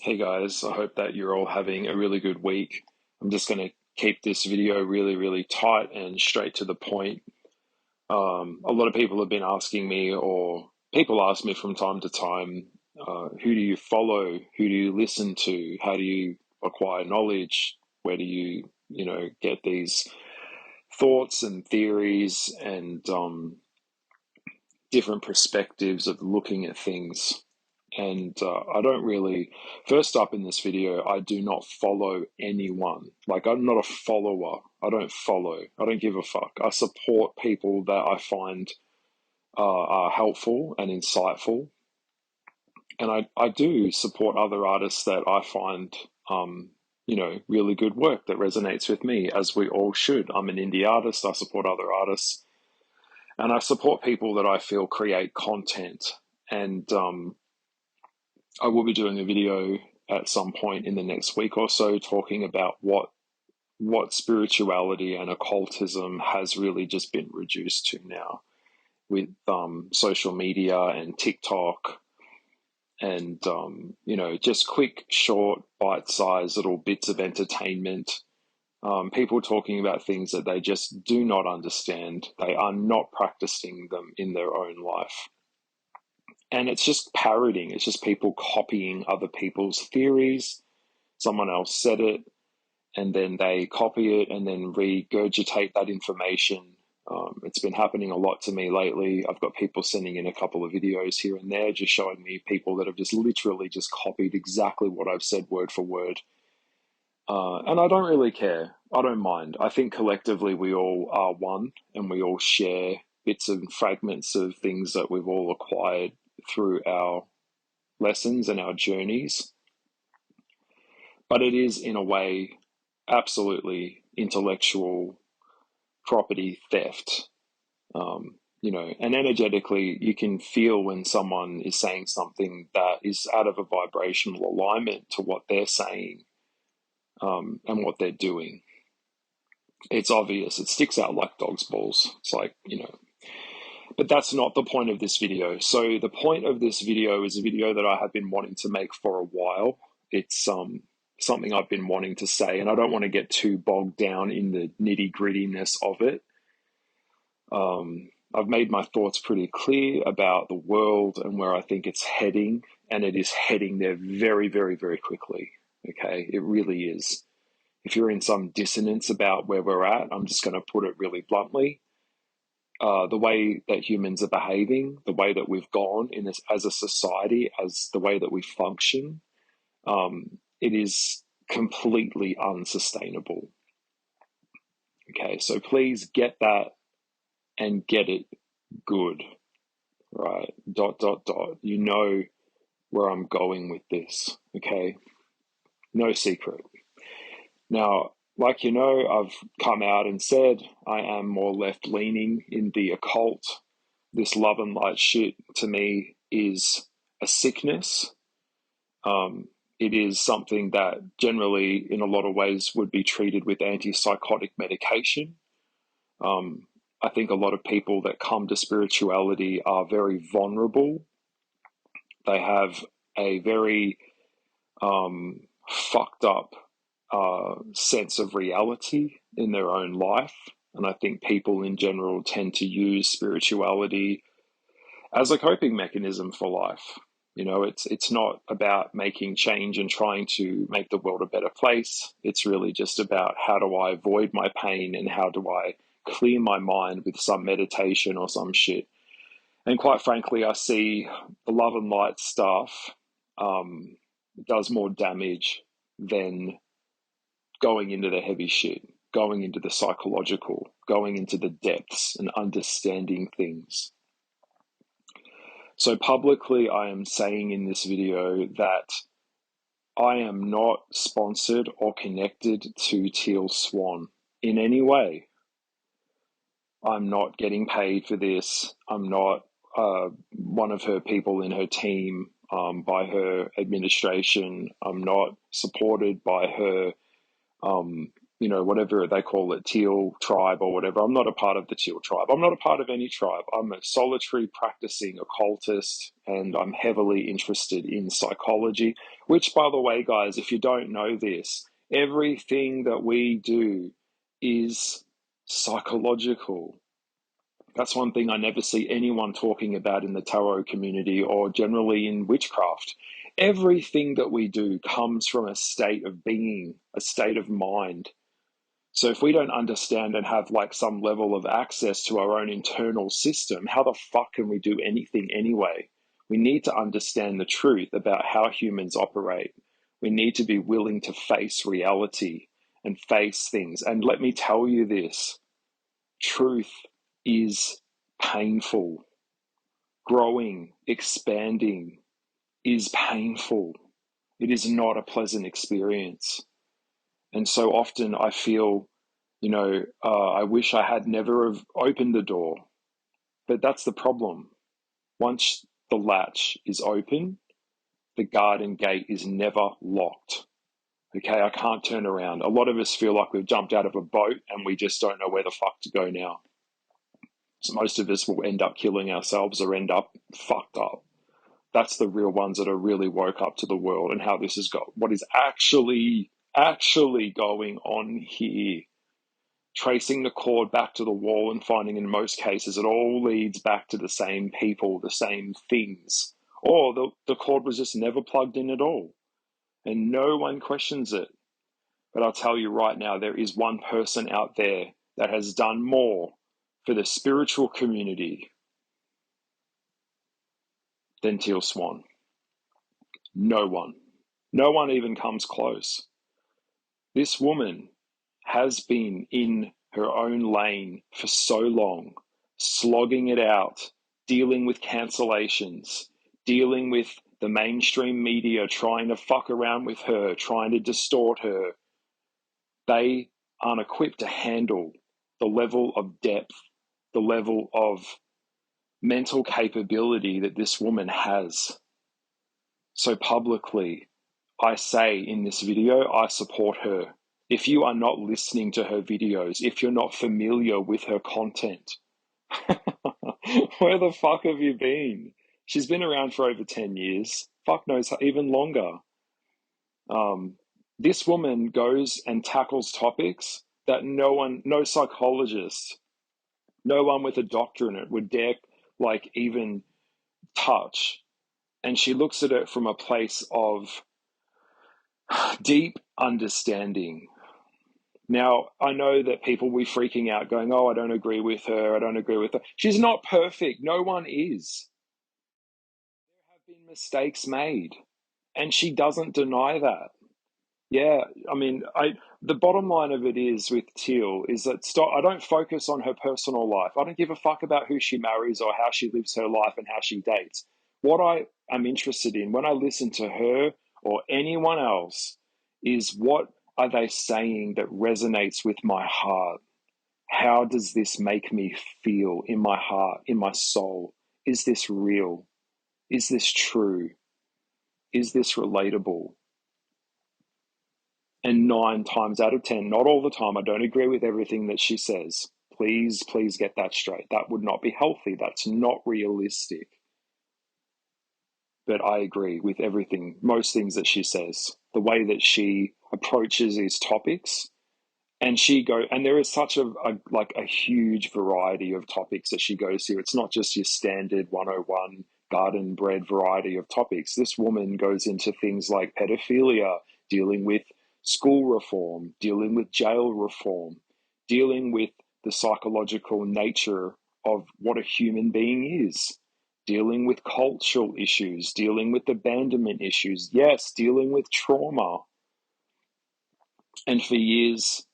Hey guys, I hope that you're all having a really good week. I'm just going to keep this video really, really tight and straight to the point. A lot of people have been asking me, or people ask me from time to time, who do you follow? Who do you listen to? How do you acquire knowledge? Where do you get these thoughts and theories and different perspectives of looking at things? And I don't really, first up in this video, I do not follow anyone. Like, I'm not a follower. I don't follow. I don't give a fuck. I support people that I find are helpful and insightful. And I do support other artists that I find, really good work that resonates with me, as we all should. I'm an indie artist. I support other artists. And I support people that I feel create content. And I will be doing a video at some point in the next week or so talking about what spirituality and occultism has really just been reduced to now with social media and TikTok and just quick, short, bite-sized little bits of entertainment. People talking about things that they just do not understand. They are not practicing them in their own life. And it's just parroting. It's just people copying other people's theories. Someone else said it, and then they copy it and then regurgitate that information. It's been happening a lot to me lately. I've got people sending in a couple of videos here and there, just showing me people that have just literally just copied exactly what I've said word for word. And I don't really care. I don't mind. I think collectively we all are one, and we all share bits and fragments of things that we've all acquired through our lessons and our journeys. But it is, in a way, absolutely intellectual property theft. And energetically, you can feel when someone is saying something that is out of a vibrational alignment to what they're saying and what they're doing. It's obvious. It sticks out like dog's balls. It's like, but that's not the point of this video. So the point of this video is a video that I have been wanting to make for a while. It's something I've been wanting to say, and I don't want to get too bogged down in the nitty-grittiness of it. I've made my thoughts pretty clear about the world and where I think it's heading, and it is heading there very, very, very quickly. Okay, it really is. If you're in some dissonance about where we're at, I'm just going to put it really bluntly. The way that humans are behaving, the way that we've gone in this as a society, as the way that we function, it is completely unsustainable. Okay, so please get that and get it good, right? ... You know where I'm going with this, okay? No secret. Now, like I've come out and said I am more left-leaning in the occult. This love and light shit, to me, is a sickness. It is something that generally, in a lot of ways, would be treated with antipsychotic medication. I think a lot of people that come to spirituality are very vulnerable. They have a very fucked up sense of reality in their own life. And I think people in general tend to use spirituality as a coping mechanism for life. It's not about making change and trying to make the world a better place. It's really just about, how do I avoid my pain and how do I clear my mind with some meditation or some shit. And quite frankly, I see the love and light stuff does more damage than going into the heavy shit, going into the psychological, going into the depths and understanding things. So publicly, I am saying in this video that I am not sponsored or connected to Teal Swan in any way. I'm not getting paid for this. I'm not one of her people in her team, by her administration. I'm not supported by her, whatever they call it, Teal tribe or whatever. I'm not a part of the Teal tribe. I'm not a part of any tribe. I'm a solitary practicing occultist, and I'm heavily interested in psychology. Which, by the way, guys, if you don't know this, everything that we do is psychological. That's one thing I never see anyone talking about in the tarot community or generally in witchcraft. Everything that we do comes from a state of being, a state of mind. So if we don't understand and have like some level of access to our own internal system, how the fuck can we do anything anyway? We need to understand the truth about how humans operate. We need to be willing to face reality and face things. And let me tell you this, truth is painful. Growing, expanding is painful. It is not a pleasant experience. And so often I feel, I wish I had never have opened the door. But that's the problem. Once the latch is open, the garden gate is never locked. Okay, I can't turn around. A lot of us feel like we've jumped out of a boat and we just don't know where the fuck to go now. So most of us will end up killing ourselves or end up fucked up. That's the real ones that are really woke up to the world and how this has got, what is actually going on here. Tracing the cord back to the wall and finding in most cases it all leads back to the same people, the same things. Or the cord was just never plugged in at all. And no one questions it. But I'll tell you right now, there is one person out there that has done more for the spiritual community than Teal Swan. No one. No one even comes close. This woman has been in her own lane for so long, slogging it out, dealing with cancellations, dealing with the mainstream media trying to fuck around with her, trying to distort her. They aren't equipped to handle the level of depth, the level of mental capability that this woman has. So publicly, I say in this video, I support her. If you are not listening to her videos, if you're not familiar with her content, where the fuck have you been? She's been around for over 10 years. Fuck knows, even longer. This woman goes and tackles topics that no psychologist, no one with a doctorate would dare even touch. And she looks at it from a place of deep understanding. Now, I know that people will be freaking out going, oh, I don't agree with her. I don't agree with her. She's not perfect. No one is. There have been mistakes made. And she doesn't deny that. Yeah, I mean, the bottom line of it is with Teal is that I don't focus on her personal life. I don't give a fuck about who she marries or how she lives her life and how she dates. What I am interested in when I listen to her or anyone else is what are they saying that resonates with my heart? How does this make me feel in my heart, in my soul? Is this real? Is this true? Is this relatable? And 9 times out of 10, not all the time, I don't agree with everything that she says. Please get that straight. That would not be healthy. That's not realistic. But I agree with everything, most things that she says. The way that she approaches these topics, and there is such a huge variety of topics that she goes through. It's not just your standard 101 garden bred variety of topics. This woman goes into things like pedophilia, dealing with school reform, dealing with jail reform, dealing with the psychological nature of what a human being is, dealing with cultural issues, dealing with abandonment issues, yes, dealing with trauma. And for years,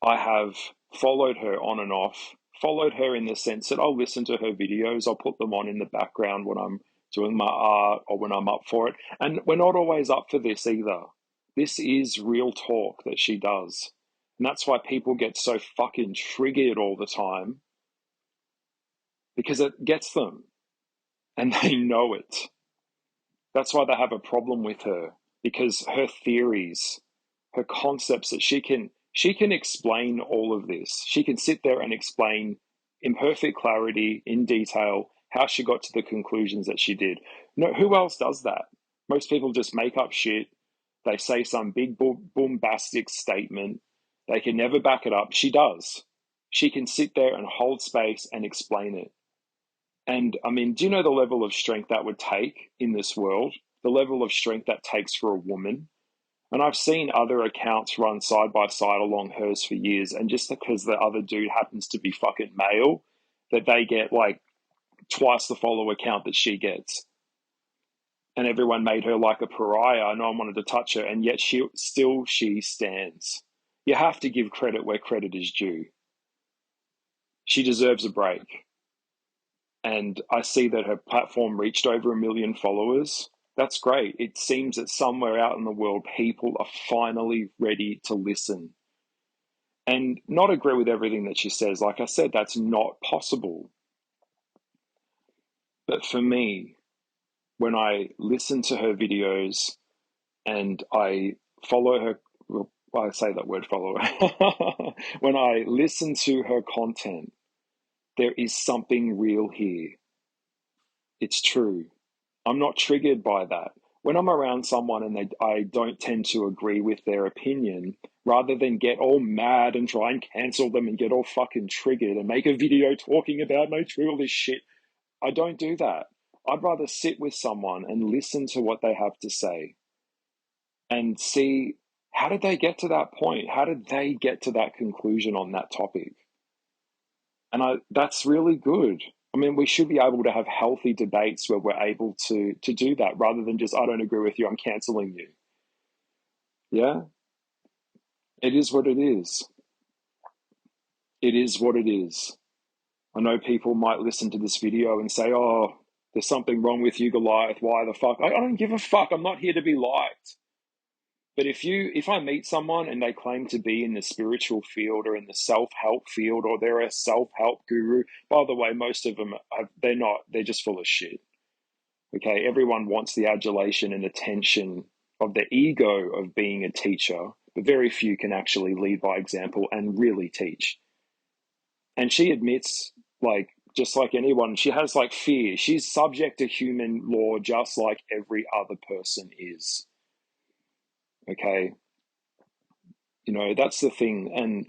I have followed her on and off, followed her in the sense that I'll listen to her videos, I'll put them on in the background when I'm doing my art or when I'm up for it. And we're not always up for this either. This is real talk that she does. And that's why people get so fucking triggered all the time, because it gets them and they know it. That's why they have a problem with her, because her theories, her concepts that she can explain all of this. She can sit there and explain in perfect clarity, in detail, how she got to the conclusions that she did. No, who else does that? Most people just make up shit They say some big bombastic statement. They can never back it up. She does. She can sit there and hold space and explain it. And I mean, do you know the level of strength that would take in this world? The level of strength that takes for a woman? And I've seen other accounts run side by side along hers for years. And just because the other dude happens to be fucking male, that they get like twice the follower count that she gets. And everyone made her like a pariah. No one wanted to touch her. And yet she stands. You have to give credit where credit is due. She deserves a break. And I see that her platform reached over 1 million followers. That's great. It seems that somewhere out in the world, people are finally ready to listen and not agree with everything that she says. Like I said, that's not possible. But for me, when I listen to her videos and I follow her, well, I say that word follow her, when I listen to her content, there is something real here. It's true. I'm not triggered by that. When I'm around someone and I don't tend to agree with their opinion, rather than get all mad and try and cancel them and get all fucking triggered and make a video talking about no true all this shit, I don't do that. I'd rather sit with someone and listen to what they have to say and see, how did they get to that point? How did they get to that conclusion on that topic? And that's really good. I mean, we should be able to have healthy debates where we're able to do that rather than just, I don't agree with you, I'm canceling you. Yeah? It is what it is. It is what it is. I know people might listen to this video and say, oh, there's something wrong with you, Goliath. Why the fuck? I don't give a fuck. I'm not here to be liked. But if I meet someone and they claim to be in the spiritual field or in the self-help field, or they're a self-help guru, by the way, most of them, they're not, they're just full of shit. Okay, everyone wants the adulation and attention of the ego of being a teacher, but very few can actually lead by example and really teach. And she admits, like, just like anyone, she has like fear. She's subject to human law just like every other person is. Okay, you know, that's the thing. And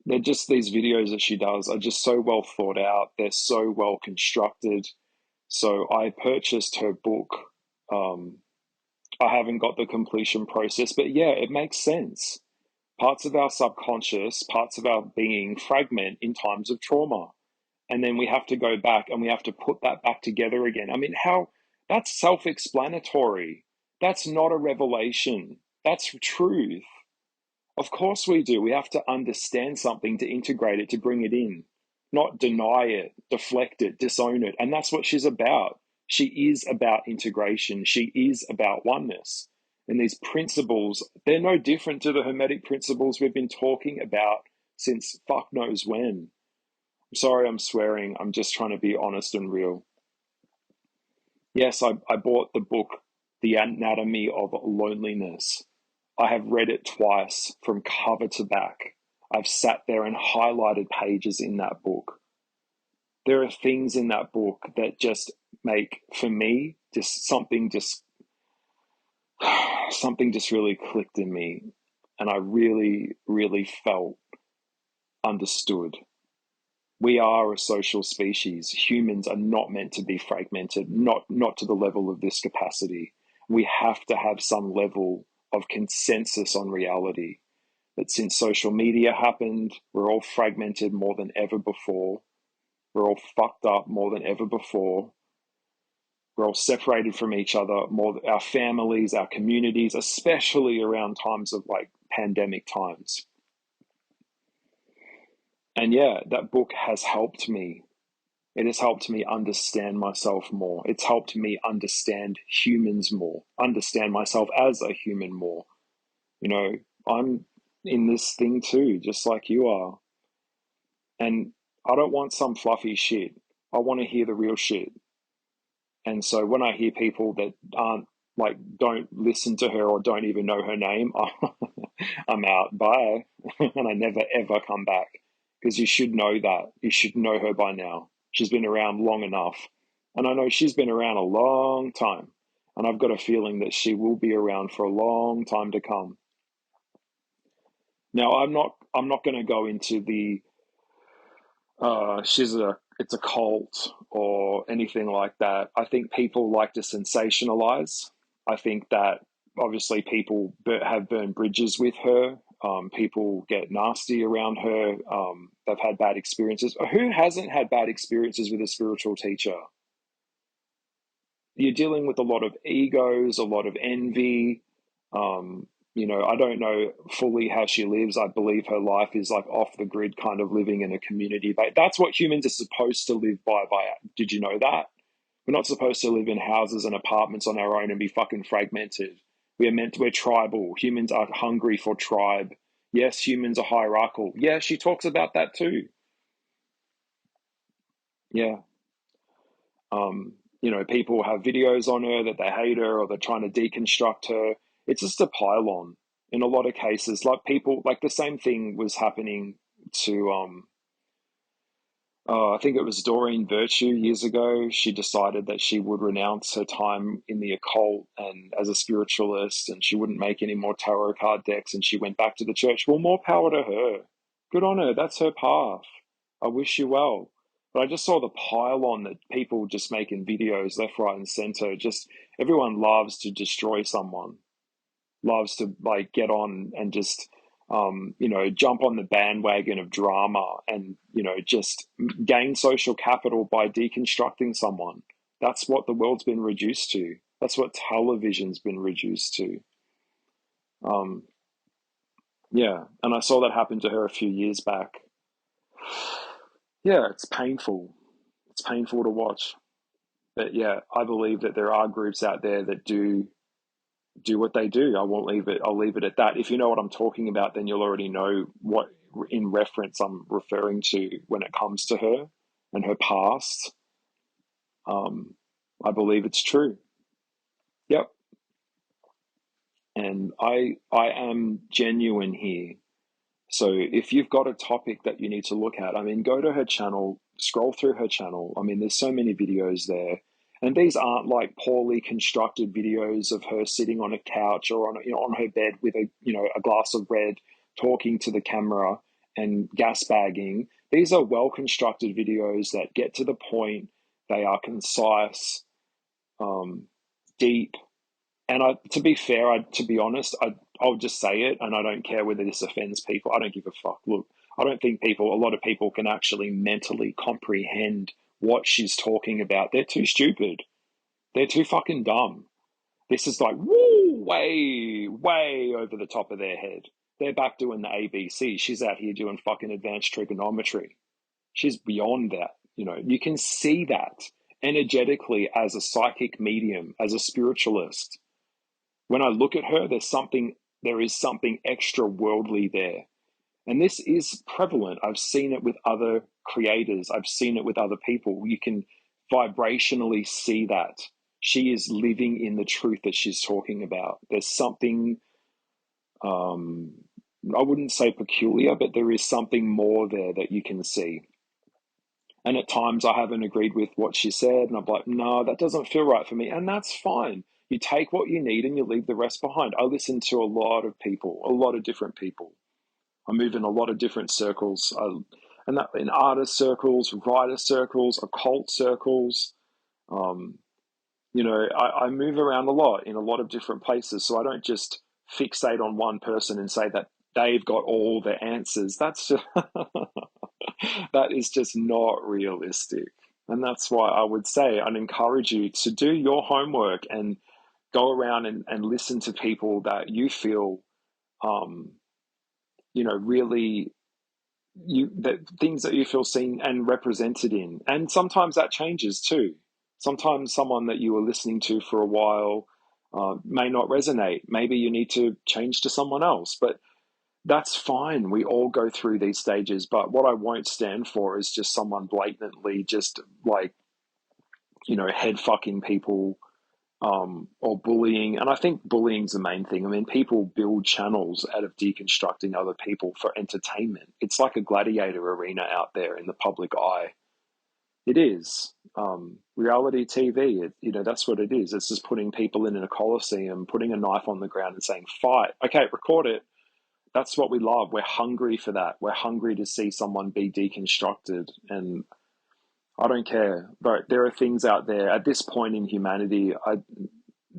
they're just, these videos that she does are just so well thought out. They're so well constructed. So I purchased her book. I haven't got the completion process, but yeah, it makes sense. Parts of our subconscious, parts of our being fragment in times of trauma. And then we have to go back and we have to put that back together again. I mean, that's self-explanatory. That's not a revelation. That's truth. Of course we do. We have to understand something to integrate it, to bring it in, not deny it, deflect it, disown it. And that's what she's about. She is about integration. She is about oneness. And these principles, they're no different to the Hermetic principles we've been talking about since fuck knows when. I'm sorry I'm swearing. I'm just trying to be honest and real. Yes, I bought the book, The Anatomy of Loneliness. I have read it twice from cover to back. I've sat there and highlighted pages in that book. There are things in that book that just make, for me, something just really clicked in me. And I really, really felt understood. We are a social species. Humans are not meant to be fragmented, not to the level of this capacity. We have to have some level of consensus on reality. That since social media happened, we're all fragmented more than ever before. We're all fucked up more than ever before. We're all separated from each other, our families, our communities, especially around times of like pandemic times. And yeah, that book has helped me. It has helped me understand myself more. It's helped me understand humans more, understand myself as a human more. You know, I'm in this thing too, just like you are. And I don't want some fluffy shit. I want to hear the real shit. And so when I hear people that don't listen to her or don't even know her name, I'm out. Bye. And I never, ever come back. Because you should know that. You should know her by now. She's been around long enough. And I know she's been around a long time. And I've got a feeling that she will be around for a long time to come. Now, I'm not going to go into the it's a cult or anything like that. I think people like to sensationalize. I think that obviously people have burned bridges with her. People get nasty around her. They've had bad experiences. Who hasn't had bad experiences with a spiritual teacher? You're dealing with a lot of egos, a lot of envy. Um, I don't know fully how she lives. I believe her life is like off the grid, kind of living in a community. But that's what humans are supposed to live by. Did you know that? We're not supposed to live in houses and apartments on our own and be fucking fragmented. We're tribal. Humans are hungry for tribe. Yes, humans are hierarchical. Yeah, she talks about that too. Yeah. People have videos on her that they hate her or they're trying to deconstruct her. It's just a pile-on in a lot of cases. Like people, like the same thing was happening to, I think it was Doreen Virtue years ago. She decided that she would renounce her time in the occult and as a spiritualist, and she wouldn't make any more tarot card decks, and she went back to the church. Well, more power to her. Good on her. That's her path. I wish you well. But I just saw the pile on that people just making videos left, right, and center. Just everyone loves to destroy someone, loves to like get on and just jump on the bandwagon of drama and just gain social capital by deconstructing someone. That's what the world's been reduced to. That's what television's been reduced to. Um, yeah, and I saw that happen to her a few years back. Yeah, it's painful. It's painful to watch. But yeah, I believe that there are groups out there that do what they do. I'll leave it at that. If you know what I'm talking about, then you'll already know what in reference I'm referring to when it comes to her and her past. I believe it's true. Yep. And I am genuine here. So if you've got a topic that you need to look at, I mean, go to her channel, scroll through her channel. I mean, there's so many videos there. And these aren't like poorly constructed videos of her sitting on a couch or on her bed with a glass of red talking to the camera and gas bagging. These are well constructed videos that get to the point. They are concise, deep, and to be fair, to be honest, I'll just say it, and I don't care whether this offends people. I don't give a fuck. Look, I don't think a lot of people can actually mentally comprehend what she's talking about. They're too stupid. They're too fucking dumb. This is like, woo, way, way over the top of their head. They're back doing the ABC. She's out here doing fucking advanced trigonometry. She's beyond that. You can see that energetically as a psychic medium, as a spiritualist. When I look at her, there is something extra worldly there. And this is prevalent. I've seen it with other creators. I've seen it with other people. You can vibrationally see that. She is living in the truth that she's talking about. There's something, I wouldn't say peculiar, but there is something more there that you can see. And at times I haven't agreed with what she said, and I'm like, no, that doesn't feel right for me. And that's fine. You take what you need and you leave the rest behind. I listen to a lot of people, a lot of different people. I move in a lot of different circles, and that in artist circles, writer circles, occult circles. Um, I move around a lot in a lot of different places, so I don't just fixate on one person and say that they've got all the answers. That's just that is just not realistic. And that's why I would say I'd encourage you to do your homework and go around and listen to people that you feel, um, really that things that you feel seen and represented in. And sometimes that changes too. Sometimes someone that you were listening to for a while may not resonate. Maybe you need to change to someone else, but that's fine. We all go through these stages. But what I won't stand for is just someone blatantly just like, head fucking people, or bullying. And I think bullying's the main thing. I mean, people build channels out of deconstructing other people for entertainment. It's like a gladiator arena out there in the public eye. It is. Reality TV, that's what it is. It's just putting people in a coliseum, putting a knife on the ground and saying, fight. Okay, record it. That's what we love. We're hungry for that. We're hungry to see someone be deconstructed. And I don't care. But there are things out there at this point in humanity.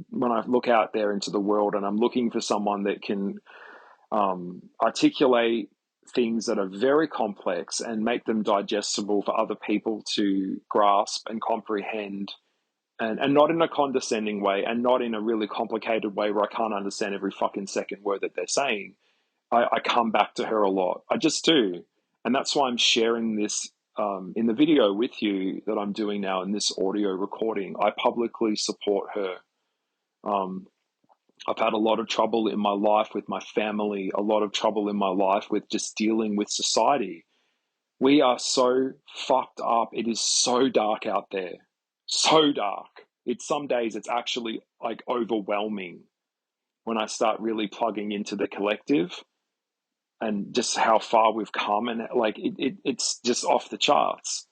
When I look out there into the world and I'm looking for someone that can articulate things that are very complex and make them digestible for other people to grasp and comprehend, and not in a condescending way and not in a really complicated way where I can't understand every fucking second word that they're saying. I come back to her a lot. I just do. And that's why I'm sharing this in the video with you that I'm doing now in this audio recording. I publicly support her. I've had a lot of trouble in my life with my family, a lot of trouble in my life with just dealing with society. We are so fucked up. It is so dark out there. So dark. Some days it's actually like overwhelming when I start really plugging into the collective and just how far we've come, and like it's just off the charts.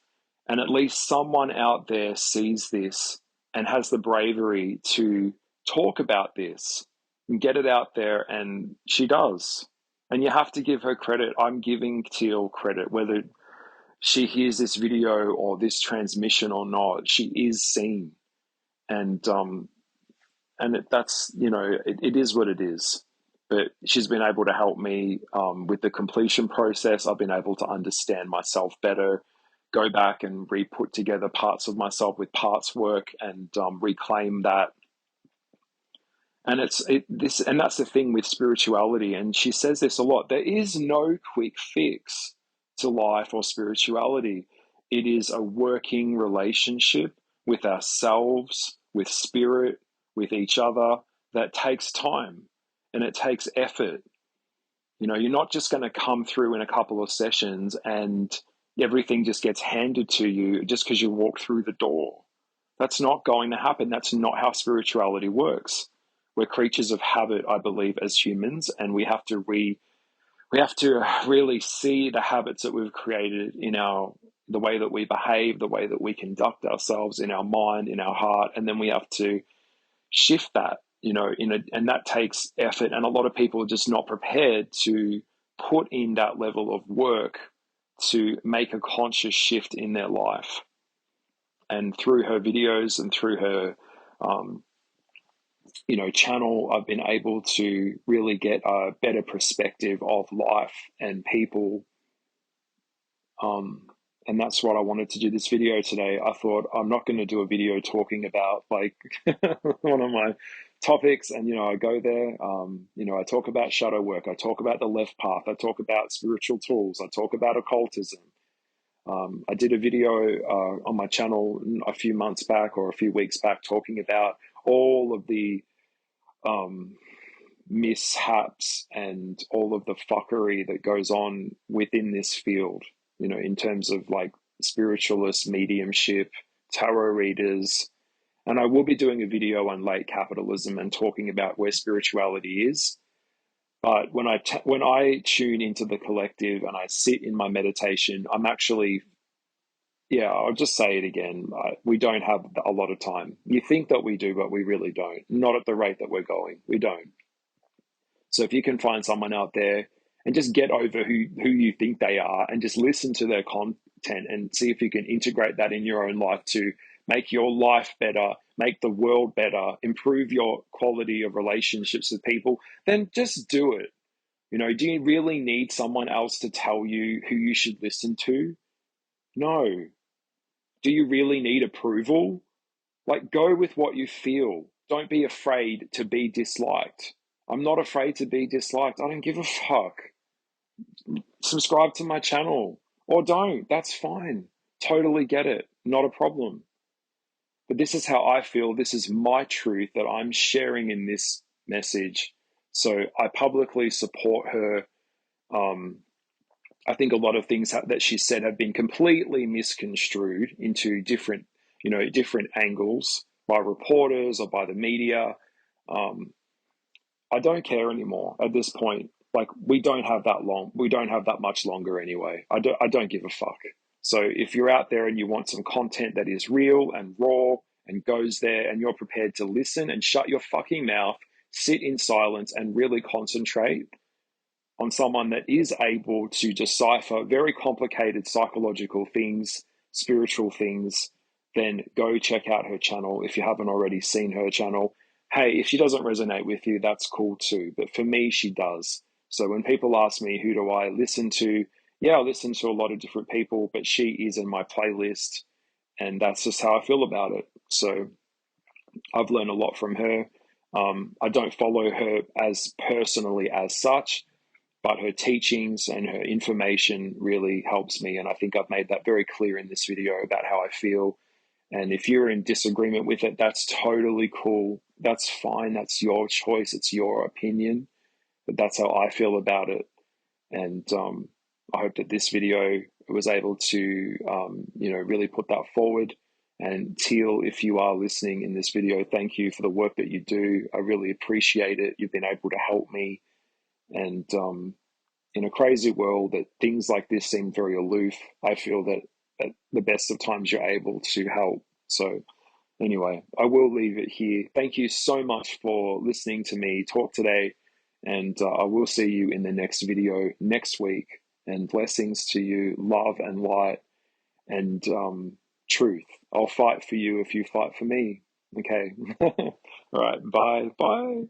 And at least someone out there sees this and has the bravery to talk about this and get it out there, and she does. And you have to give her credit. I'm giving Teal credit, whether she hears this video or this transmission or not. She is seen, and that's it is what it is. But she's been able to help me with the completion process. I've been able to understand myself better, go back and re-put together parts of myself with parts work, and reclaim that. And that's the thing with spirituality. And she says this a lot. There is no quick fix to life or spirituality. It is a working relationship with ourselves, with spirit, with each other, that takes time and it takes effort. You're not just going to come through in a couple of sessions and everything just gets handed to you just because you walk through the door. That's not going to happen. That's not how spirituality works. We're creatures of habit, I believe, as humans, and we have to really see the habits that we've created in the way that we behave, the way that we conduct ourselves in our mind, in our heart, and then we have to shift that, and that takes effort. And a lot of people are just not prepared to put in that level of work to make a conscious shift in their life. And through her videos and through her, channel, I've been able to really get a better perspective of life and people. And that's what I wanted to do this video today. I thought I'm not going to do a video talking about like one of my topics. And, I go there, I talk about shadow work. I talk about the left path. I talk about spiritual tools. I talk about occultism. I did a video on my channel a few months back or a few weeks back talking about all of the mishaps and all of the fuckery that goes on within this field, in terms of like spiritualist mediumship, tarot readers. And I will be doing a video on late capitalism and talking about where spirituality is. But when I tune into the collective and I sit in my meditation, I'm actually, I'll just say it again. We don't have a lot of time. You think that we do, but we really don't. Not at the rate that we're going. We don't. So if you can find someone out there and just get over who you think they are and just listen to their content and see if you can integrate that in your own life to make your life better, make the world better, improve your quality of relationships with people, then just do it. Do you really need someone else to tell you who you should listen to? No. Do you really need approval? Like, go with what you feel. Don't be afraid to be disliked. I'm not afraid to be disliked. I don't give a fuck. Subscribe to my channel or don't. That's fine. Totally get it. Not a problem. But this is how I feel. This is my truth that I'm sharing in this message. So I publicly support her. I think a lot of things that she said have been completely misconstrued into different angles by reporters or by the media. I don't care anymore at this point. Like, we don't have that long. We don't have that much longer anyway. I don't give a fuck. So if you're out there and you want some content that is real and raw and goes there, and you're prepared to listen and shut your fucking mouth, sit in silence and really concentrate on someone that is able to decipher very complicated psychological things, spiritual things, then go check out her channel if you haven't already seen her channel. Hey, if she doesn't resonate with you, that's cool too. But for me, she does. So when people ask me, who do I listen to? Yeah, I listen to a lot of different people, but she is in my playlist. And that's just how I feel about it. So I've learned a lot from her. I don't follow her as personally as such, but her teachings and her information really helps me. And I think I've made that very clear in this video about how I feel. And if you're in disagreement with it, that's totally cool. That's fine. That's your choice. It's your opinion. But that's how I feel about it. And I hope that this video was able to, really put that forward. And Teal, if you are listening in this video, thank you for the work that you do. I really appreciate it. You've been able to help me. And in a crazy world that things like this seem very aloof, I feel that at the best of times you're able to help. So anyway, I will leave it here. Thank you so much for listening to me talk today, and I will see you in the next video next week. And blessings to you, love and light, and truth. I'll fight for you if you fight for me. Okay. All right. Bye. Bye.